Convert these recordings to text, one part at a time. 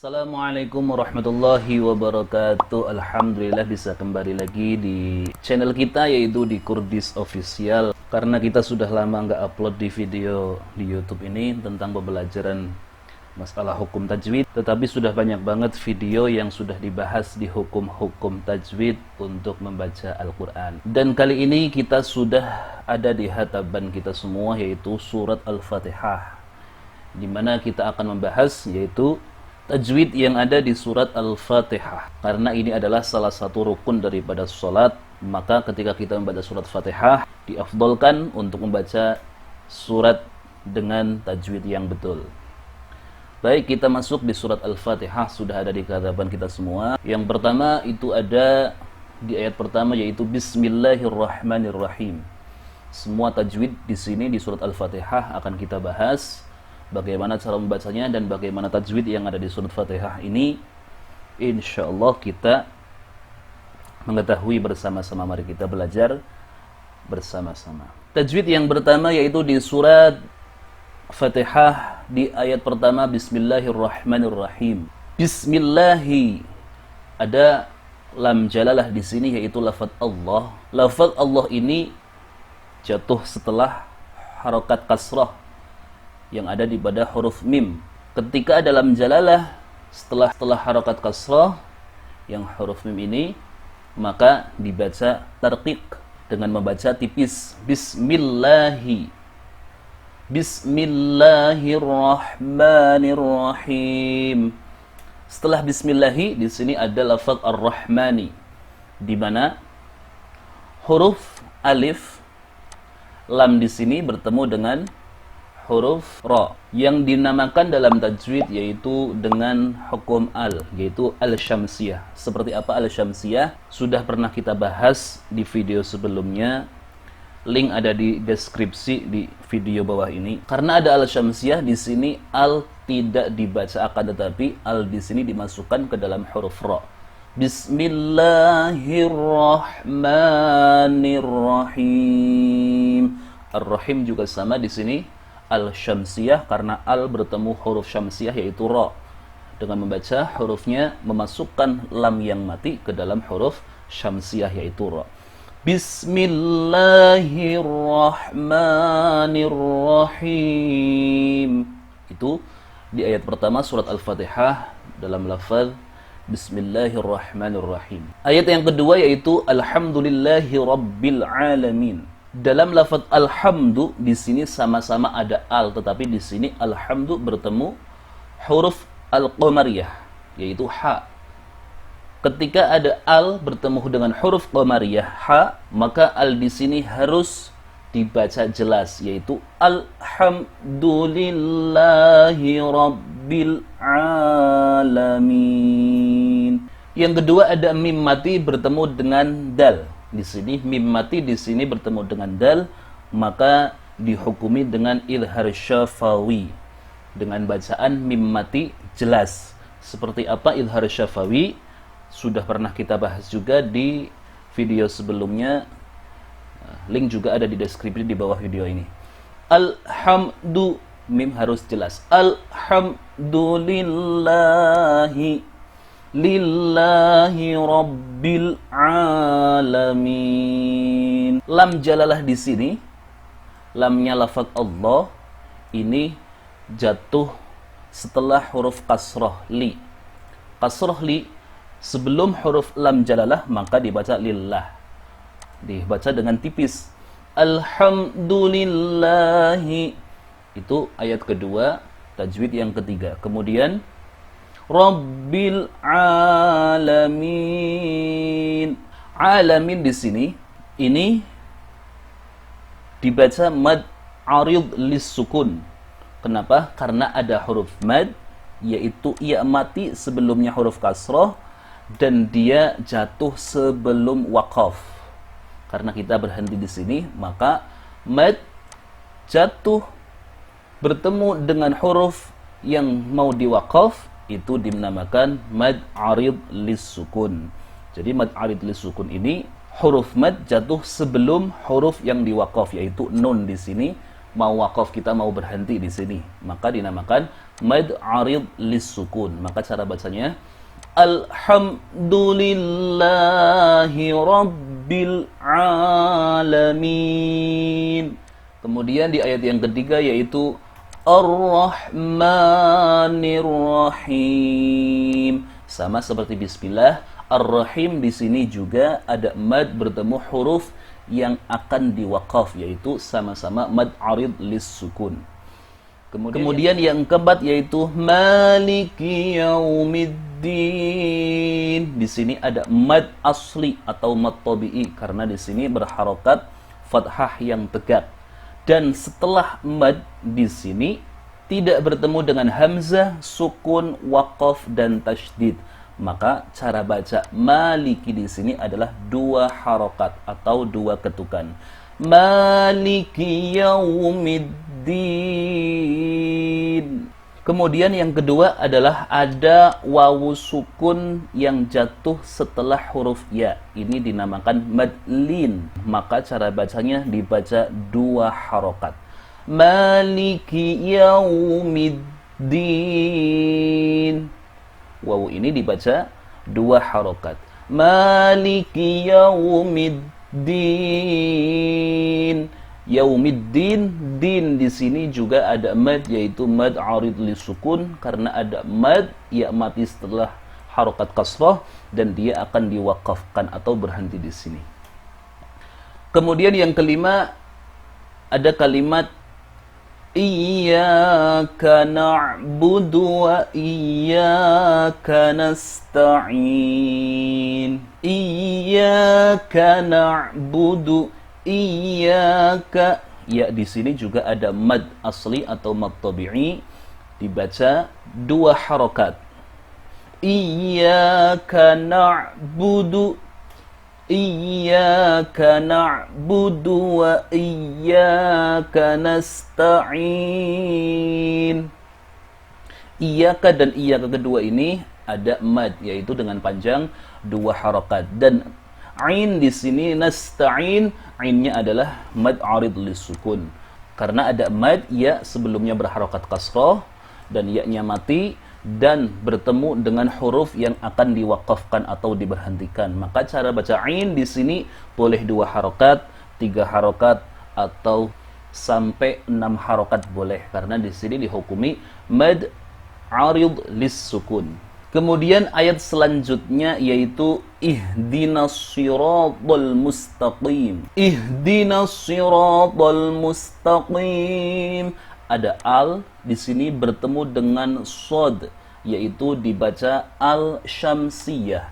Assalamualaikum warahmatullahi wabarakatuh. Alhamdulillah bisa kembali lagi di channel kita, yaitu di Kurdis Official. Karena kita sudah lama nggak upload di video di YouTube ini tentang pembelajaran masalah hukum tajwid, tetapi sudah banyak banget video yang sudah dibahas di hukum-hukum tajwid untuk membaca Al-Quran. Dan kali ini kita sudah ada di hataban kita semua, yaitu surat Al-Fatihah, di mana kita akan membahas yaitu tajwid yang ada di surat Al-Fatihah. Karena ini adalah salah satu rukun daripada sholat, maka ketika kita membaca surat Fatihah, diafdolkan untuk membaca surat dengan tajwid yang betul. Baik, kita masuk di surat Al-Fatihah, sudah ada di hadapan kita semua. Yang pertama itu ada di ayat pertama, yaitu Bismillahirrahmanirrahim. Semua tajwid di sini di surat Al-Fatihah akan kita bahas, bagaimana cara membacanya dan bagaimana tajwid yang ada di surat Fatihah ini. Insya Allah kita mengetahui bersama-sama. Mari kita belajar bersama-sama. Tajwid yang pertama yaitu di surat Fatihah di ayat pertama, Bismillahirrahmanirrahim. Bismillahi, ada lam jalalah di sini, yaitu lafaz Allah. Lafaz Allah ini jatuh setelah harokat kasrah yang ada di pada huruf mim. Ketika dalam jalalah setelah harokat kasrah yang huruf mim ini, maka dibaca tarqiq dengan membaca tipis. Bismillahi, Bismillahirrahmanirrahim. Setelah bismillahi di sini ada lafaz ar-rahmani, di mana huruf alif lam di sini bertemu dengan huruf ra yang dinamakan dalam tajwid yaitu dengan hukum al, yaitu al-syamsiyah. Seperti apa al-syamsiyah? Sudah pernah kita bahas di video sebelumnya. Link ada di deskripsi di video bawah ini. Karena ada al-syamsiyah di sini, al tidak dibaca, akan tetapi al di sini dimasukkan ke dalam huruf ra. Bismillahirrahmanirrahim. Ar-Rahim juga sama di sini al-syamsiyah, karena al bertemu huruf syamsiyah yaitu ra. Dengan membaca hurufnya memasukkan lam yang mati ke dalam huruf syamsiyah yaitu ra. Bismillahirrahmanirrahim. Itu di ayat pertama surat Al-Fatihah dalam lafaz Bismillahirrahmanirrahim. Ayat yang kedua yaitu Alhamdulillahirabbil alamin. Dalam lafaz alhamdu di sini sama-sama ada al, tetapi di sini alhamdu bertemu huruf al-qamariyah yaitu ha. Ketika ada al bertemu dengan huruf qamariyah ha, maka al di sini harus dibaca jelas yaitu Alhamdulillahirabbil alamin. Yang kedua ada mim mati bertemu dengan dal. Di sini mim mati di sini bertemu dengan dal, maka dihukumi dengan idhar syafawi dengan bacaan mim mati jelas. Seperti apa idhar syafawi? Sudah pernah kita bahas juga di video sebelumnya. Link juga ada di deskripsi di bawah video ini. Alhamdu, mim harus jelas. Alhamdulillahi lillahi rabbil alamin. Lam jalalah di sini, lamnya lafaz Allah ini jatuh setelah huruf kasrah li. Kasrah li sebelum huruf lam jalalah, maka dibaca lillah. Dibaca dengan tipis. Alhamdulillahi. Itu ayat kedua, tajwid yang ketiga. Kemudian Rabbil alamin. Alamin di sini ini dibaca mad arid lis sukun. Kenapa? Karena ada huruf mad yaitu ya mati sebelumnya huruf kasrah dan dia jatuh sebelum waqaf. Karena kita berhenti di sini, maka mad jatuh bertemu dengan huruf yang mau diwaqaf, itu dinamakan mad arid lis sukun. Jadi mad arid lis sukun ini huruf mad jatuh sebelum huruf yang diwaqaf yaitu nun di sini. Mau waqaf kita mau berhenti di sini, maka dinamakan mad arid lis-sukun. Maka cara bacanya alhamdulillahi rabbil alamin. Kemudian di ayat yang ketiga yaitu ar-rahmanir rahim. Sama seperti bismillah, ar-rahim di sini juga ada mad bertemu huruf yang akan diwaqaf, yaitu sama-sama mad arid lis-sukun. Kemudian yang keempat yaitu maliki yaumiddin. Di sini ada mad asli atau mad tabi'i karena di sini berharokat fathah yang tegak. Dan setelah mad di sini tidak bertemu dengan hamzah, sukun, waqaf dan tasydid. Maka cara baca maliki di sini adalah dua harokat atau dua ketukan. Maliki yaumiddin. Kemudian yang kedua adalah ada wawu sukun yang jatuh setelah huruf ya. Ini dinamakan mad lin. Maka cara bacanya dibaca dua harokat. Maliki yaumiddin. Wawu ini dibaca dua harokat. Maliki yaumiddin. Yaumiddin, din di sini juga ada mad yaitu mad arid lisukun karena ada mad ya mati setelah harokat kasrah dan dia akan diwakafkan atau berhenti di sini. Kemudian yang kelima ada kalimat iyyaka na'budu wa iyyaka nasta'in. Iyyaka na'budu, iyyaka, ya di sini juga ada mad asli atau mad tabi'i dibaca dua harokat. Iyyaka na'budu, iyyaka na'budu wa iyyaka nasta'in. Iyyaka dan iyyaka kedua ini ada mad yaitu dengan panjang dua harokat, dan ain di sini nasta'in, ainnya adalah mad arid lisukun karena ada mad ya sebelumnya berharokat kasrah dan ya-nya mati dan bertemu dengan huruf yang akan diwakafkan atau diberhentikan. Maka cara baca ain di sini boleh dua harokat, tiga harokat atau sampai 6 harokat boleh karena di sini dihukumi mad arid lisukun. Kemudian ayat selanjutnya yaitu ihdinas siratal mustaqim. Ihdinas siratal mustaqim. Ada al di sini bertemu dengan shad yaitu dibaca al-syamsiyah.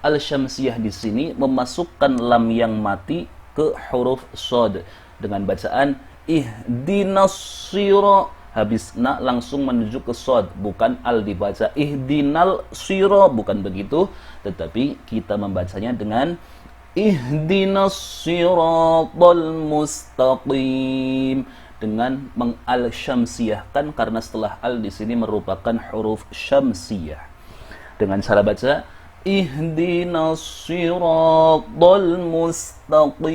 Al-syamsiyah di sini memasukkan lam yang mati ke huruf shad dengan bacaan ihdinas siratal. Habis na langsung menuju ke shad, bukan al dibaca ihdinal sira, bukan begitu, tetapi kita membacanya dengan ihdinas siratal mustaqim dengan mengal-syamsiyahkan karena setelah al di sini merupakan huruf syamsiyah. Dengan cara baca ihdinas siratal mustaqim.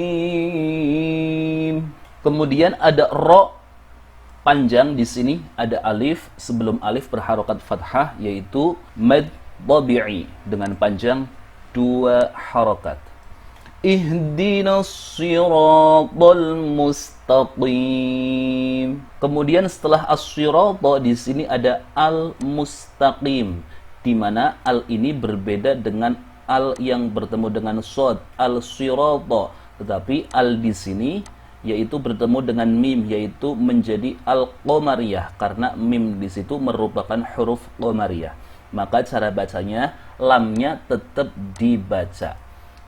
Kemudian ada ra panjang di sini, ada alif, sebelum alif berharokat fathah yaitu mad tabi'i dengan panjang dua harokat. Ihdinas siratal mustaqim. Kemudian setelah as-sirata di sini ada al-mustaqim di mana al ini berbeda dengan al yang bertemu dengan shad, al-sirata, tetapi al di sini yaitu bertemu dengan mim yaitu menjadi al-qamariyah karena mim di situ merupakan huruf qamariyah. Maka cara bacanya lamnya tetap dibaca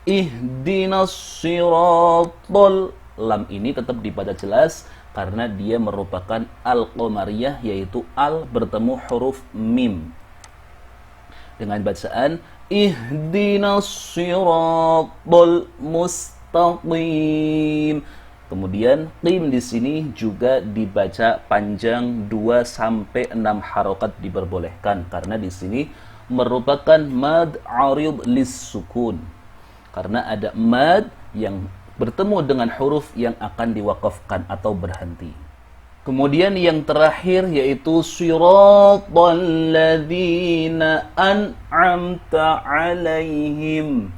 ihdinas siratal, lam ini tetap dibaca jelas karena dia merupakan al-qamariyah yaitu al bertemu huruf mim dengan bacaan ihdinas siratal mustaqim. Kemudian qim di sini juga dibaca panjang 2 sampai 6 harokat diperbolehkan karena di sini merupakan mad arid lis-sukun. Karena ada mad yang bertemu dengan huruf yang akan diwakafkan atau berhenti. Kemudian yang terakhir yaitu siratal ladzina an'amta alaihim.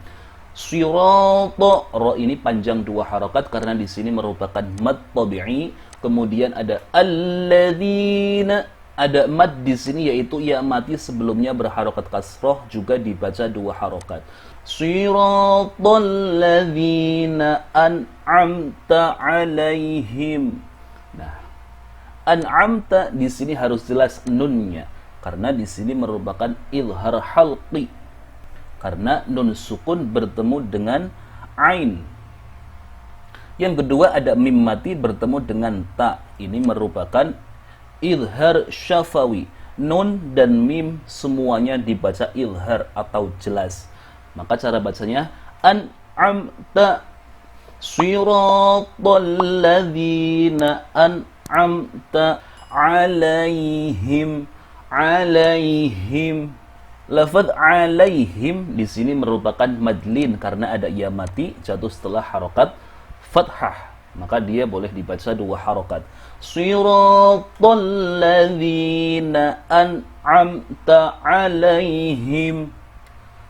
Sirata, ra ini panjang 2 harokat karena di sini merupakan mad tabi'i. Kemudian ada alladzina, ada mad di sini yaitu ya mati sebelumnya berharokat kasroh juga dibaca 2 harokat. Siratal ladzina an'amta alaihim. Nah, an'amta di sini harus jelas nunnya karena di sini merupakan izhar halqi. Karena nun sukun bertemu dengan ain. Yang kedua ada mim mati bertemu dengan ta. Ini merupakan izhar syafawi. Nun dan mim semuanya dibaca izhar atau jelas. Maka cara bacanya an'amta siratal ladzina an'amta alaihim. Lafaz alaihim di sini merupakan madlin karena ada ya mati jatuh setelah harokat fathah, maka dia boleh dibaca 2 harokat. Siratal ladzina an'amta alaihim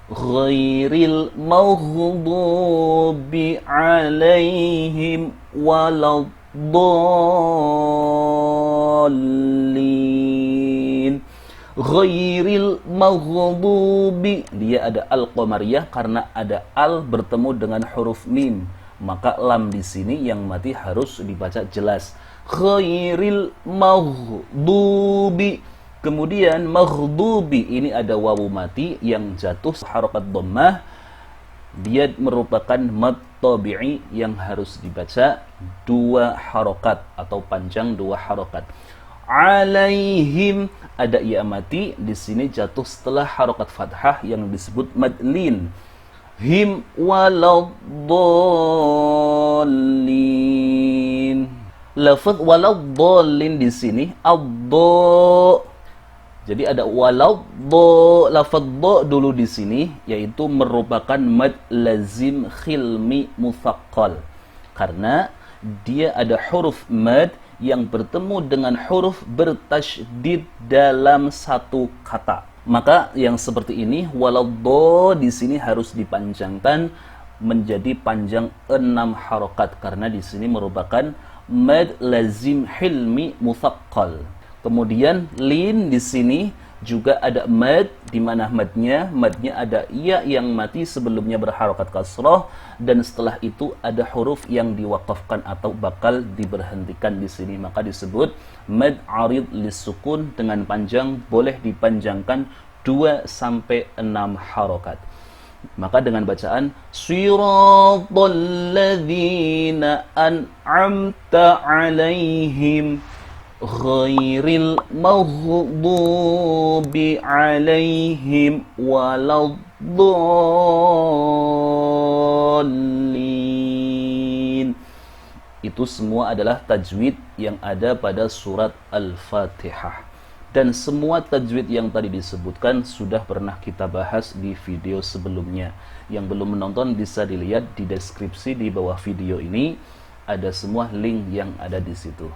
ghairil maghdubi alaihim waladdallin. Ghairil maghdubi, dia ada al-qamariyah karena ada al bertemu dengan huruf mim, maka lam di sini yang mati harus dibaca jelas. Ghairil maghdubi. Kemudian maghdubi ini ada wawu mati yang jatuh harokat dhammah. Dia merupakan mad tabi'i yang harus dibaca 2 harokat atau panjang 2 harokat. Alaihim ada ya mati di sini jatuh setelah harokat fathah yang disebut madlin. Him waladdallin. Lafaz waladdallin di sini addo. Jadi ada waladdo, lafaz do dulu di sini yaitu merupakan mad lazim khilmi mutsaqqal. Karena dia ada huruf mad yang bertemu dengan huruf bertasydid dalam satu kata. Maka yang seperti ini waladdo di sini harus dipanjangkan menjadi panjang 6 harokat karena di sini merupakan mad lazim hilmi mutsaqqal. Kemudian lin di sini juga ada mad di mana madnya ada ya yang mati sebelumnya berharokat kasroh dan setelah itu ada huruf yang diwakafkan atau bakal diberhentikan di sini, maka disebut mad arid lisukun dengan panjang boleh dipanjangkan 2 sampai 6 harokat. Maka dengan bacaan siratal ladzina an'amta alaihim ghairil maghdubi alaihim waladdallin. Itu semua adalah tajwid yang ada pada surat Al-Fatihah. Dan semua tajwid yang tadi disebutkan sudah pernah kita bahas di video sebelumnya. Yang belum menonton bisa dilihat di deskripsi di bawah video ini. Ada semua link yang ada di situ.